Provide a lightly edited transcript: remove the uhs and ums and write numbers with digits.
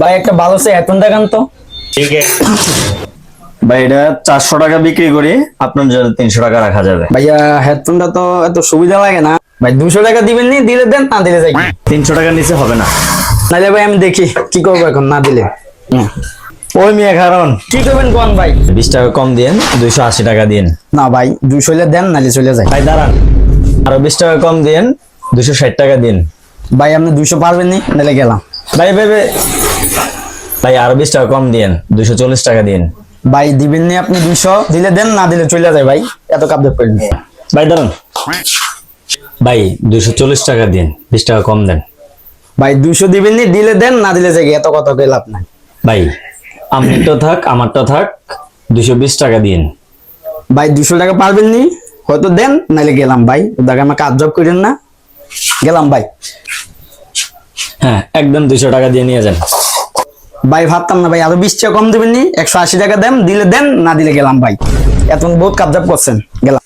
ভাই একটা ভালো সে হেডফোন দেখান তো। ठीक है। ভাই এটা 400 টাকা বিক্রি করি, আপনার জন্য 300 টাকা রাখা যাবে। ভাইয়া হেডফোনটা তো এত সুবিধা লাগে না ভাই, 200 টাকা দিবেন নি, দিলে দেন, না দিলে যাই। 300 টাকার নিচে হবে না। নাহলে ভাই আমি দেখি কি করবো এখন না দিলে। ওই মিয়া কারণ কি করবেন কোন ভাই? 20 টাকা কম দিন, 280 টাকা দিন। না ভাই 200 হলে দেন, নাহলে চলে যায়। ভাই দাঁড়ান, আরো 20 টাকা কম দিন, 260 টাকা দিন। ভাই আপনি 200 পারবেন নি, নাহলে গেলাম। ভাই ভাই ভাই ভাই আরো 20 টাকা কম দিন, 240 টাকা দিন। ভাই দিবেন নি আপনি 200, দিলে দেন, না দিলে চলে যায় ভাই, এত কাপড় করেন। ভাই দাঁড়ান, ভাই 240 টাকা দিন, 20 টাকা কম দেন। ভাই 200 দিবেন নি, দিলে দেন, না দিলে যাই, এত কথা কইলে লাভ নাই। ভাই আমারটা থাক, আমারটা থাক, 220 টাকা দিন। ভাই 200 টাকা পারবেন নি, হয়তো দেন, নাহলে গেলাম ভাই। ওটাকে আমার কাজ জব করেন না, গেলাম ভাই। হ্যাঁ একদম 200 টাকা দিয়ে নিয়ে যান। ভাই ভাবতাম না ভাই, আরো 20 টাকা কম দিবেন নি, 180 টাকা দেন, দিলে দেন, না দিলে গেলাম ভাই। এত বহুত কাজ জব করছেন, গেলাম।